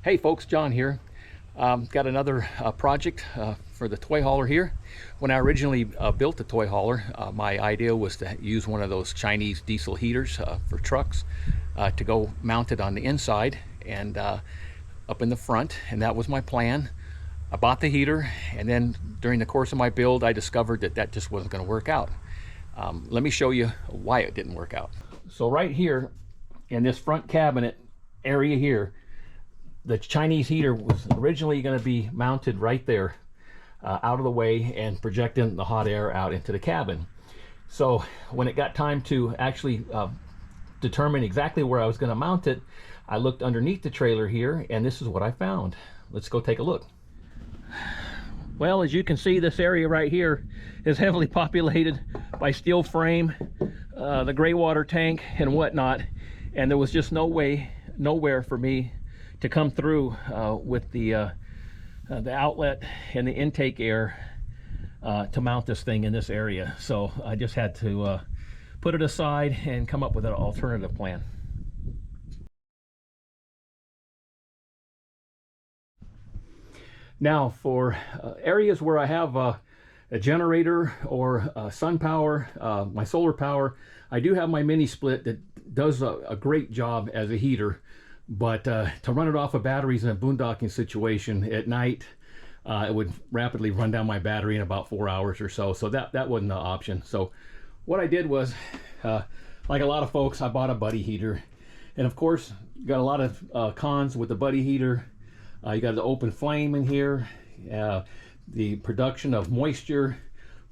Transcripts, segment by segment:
Hey folks, John here. Got another project for the toy hauler here. When I originally built the toy hauler, my idea was to use one of those Chinese diesel heaters for trucks to go mounted on the inside and up in the front, and that was my plan. I bought the heater, and then during the course of my build I discovered that that just wasn't going to work out. Let me show you why it didn't work out. So right here in this front cabinet area here, the Chinese heater was originally going to be mounted right there out of the way and projecting the hot air out into the cabin. So when it got time to actually determine exactly where I was going to mount it, I looked underneath the trailer here, and this is what I found. Let's go take a look. Well, as you can see, this area right here is heavily populated by steel frame, the gray water tank and whatnot, and there was just nowhere for me to come through with the outlet and the intake air to mount this thing in this area. So I just had to put it aside and come up with an alternative plan. Now for areas where I have a generator or sun power, my solar power, I do have my mini split that does a great job as a heater. But to run it off of batteries in a boondocking situation at night, it would rapidly run down my battery in about 4 hours or so. So that wasn't an option. So what I did was, like a lot of folks, I bought a buddy heater. And of course, you got a lot of cons with the buddy heater. You got the open flame in here. The production of moisture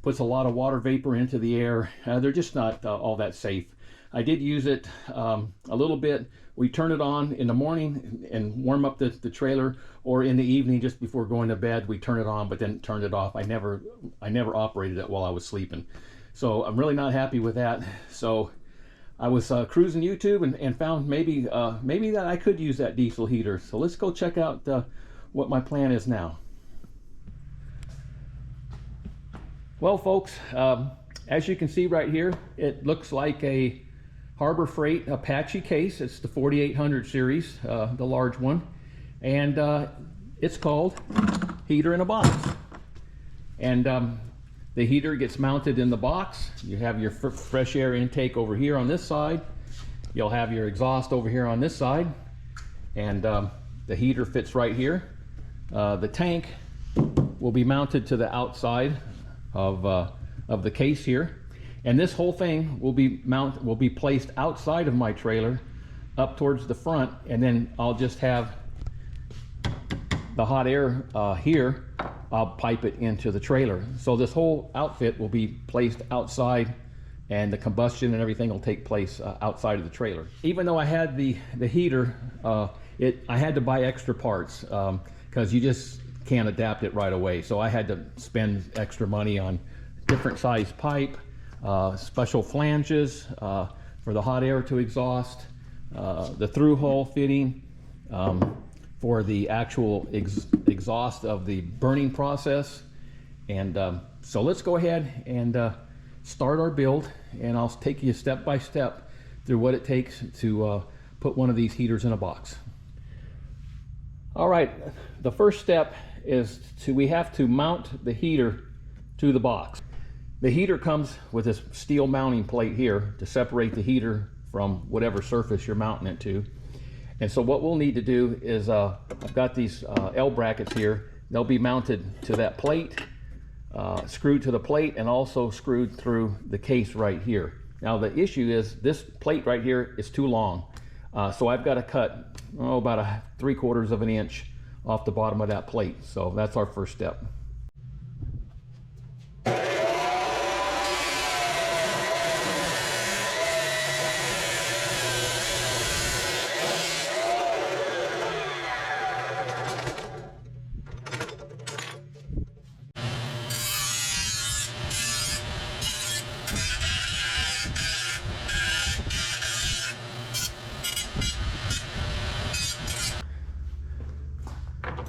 puts a lot of water vapor into the air. They're just not all that safe. I did use it a little bit. We turn it on in the morning and warm up the trailer, or in the evening just before going to bed we turn it on, but then turned it off. I never operated it while I was sleeping. So I'm really not happy with that. So I was cruising YouTube and found maybe that I could use that diesel heater. So let's go check out what my plan is now. Well folks, as you can see right here, it looks like a Harbor Freight Apache case. It's the 4800 series, the large one, and it's called Heater in a Box. And the heater gets mounted in the box. You have your fresh air intake over here on this side. You'll have your exhaust over here on this side, and the heater fits right here. The tank will be mounted to the outside of the case here. And this whole thing will be placed outside of my trailer up towards the front, and then I'll just have the hot air here. I'll pipe it into the trailer. So this whole outfit will be placed outside, and the combustion and everything will take place outside of the trailer. Even though I had the heater, I had to buy extra parts because you just can't adapt it right away. So I had to spend extra money on different size pipe, special flanges for the hot air to exhaust, the through hole fitting for the actual exhaust of the burning process. And so let's go ahead and start our build, and I'll take you step by step through what it takes to put one of these heaters in a box. All right, the first step is we have to mount the heater to the box. The heater comes with this steel mounting plate here to separate the heater from whatever surface you're mounting it to. And so what we'll need to do is, I've got these L brackets here. They'll be mounted to that plate, screwed to the plate, and also screwed through the case right here. Now the issue is this plate right here is too long. So I've got to cut about 3/4 of an inch off the bottom of that plate. So that's our first step.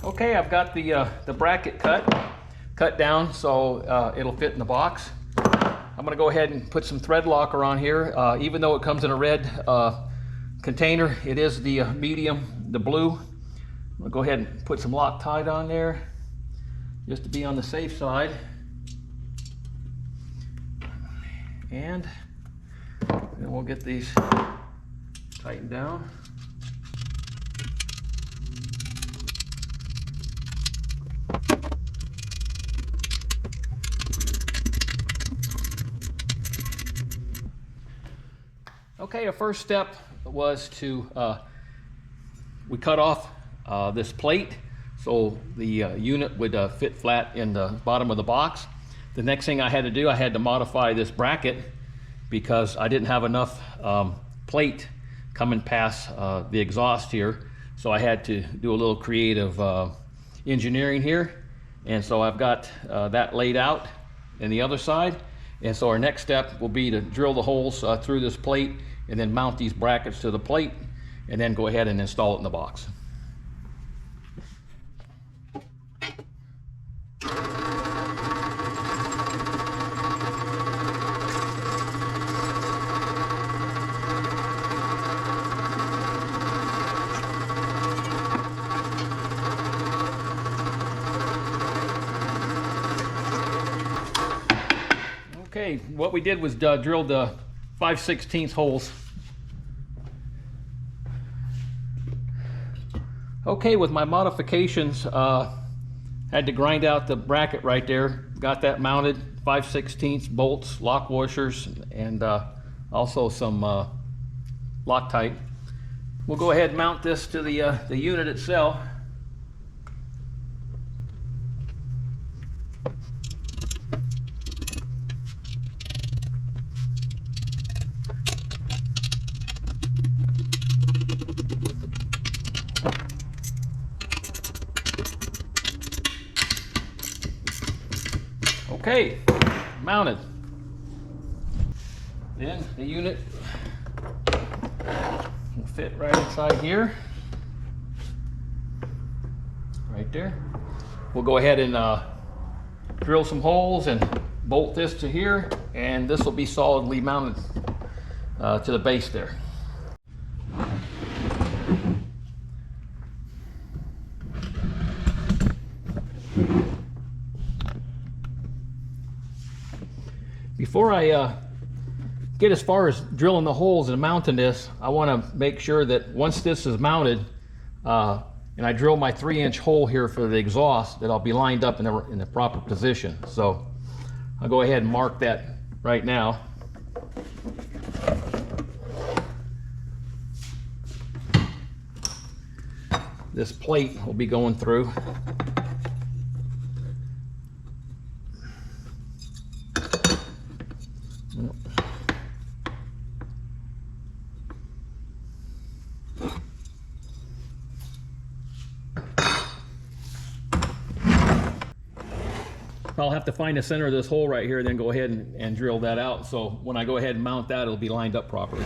Okay, I've got the bracket cut down so it'll fit in the box. I'm going to go ahead and put some thread locker on here. Even though it comes in a red container, it is the medium, the blue. I'll go ahead and put some Loctite on there just to be on the safe side. And then we'll get these tightened down. Okay, our first step was to, we cut off this plate so the unit would fit flat in the bottom of the box. The next thing I had to do, I had to modify this bracket because I didn't have enough plate coming past the exhaust here. So I had to do a little creative engineering here. And so I've got that laid out in the other side. And so our next step will be to drill the holes through this plate and then mount these brackets to the plate and then go ahead and install it in the box. Okay, what we did was drilled the 5/16 holes. Okay, with my modifications, had to grind out the bracket right there. Got that mounted, 5/16 bolts, lock washers, and also some Loctite. We'll go ahead and mount this to the unit itself. Okay, mounted. Then the unit will fit right inside here, right there. We'll go ahead and drill some holes and bolt this to here, and this will be solidly mounted to the base there. Before I get as far as drilling the holes and mounting this, I want to make sure that once this is mounted, and I drill my 3-inch hole here for the exhaust, that I'll be lined up in the proper position. So I'll go ahead and mark that right now. This plate will be going through. I'll have to find the center of this hole right here, then go ahead and drill that out. So when I go ahead and mount that, it'll be lined up properly.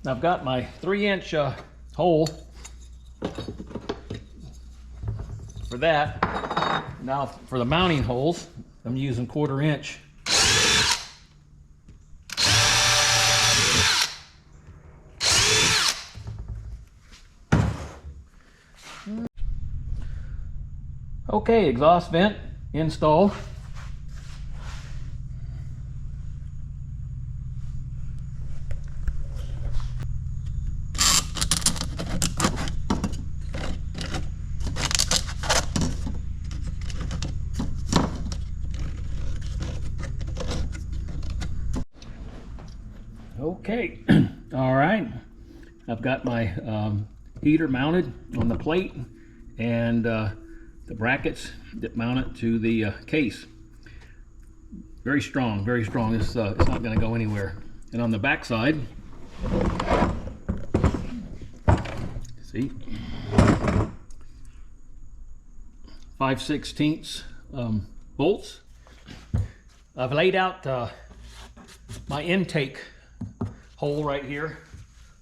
I've got my 3-inch hole for that. Now for the mounting holes, I'm using 1/4 inch. Okay, exhaust vent installed. Okay, all right. I've got my heater mounted on the plate, and the brackets that mount it to the case. Very strong, very strong. It's not going to go anywhere. And on the back side, see, 5/16 bolts. I've laid out my intake hole right here.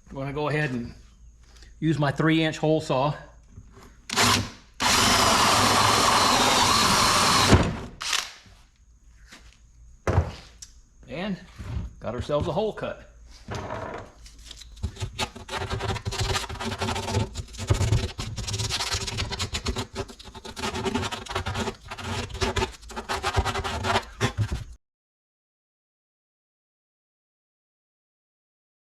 I'm going to go ahead and use my 3-inch hole saw. And got ourselves a hole cut.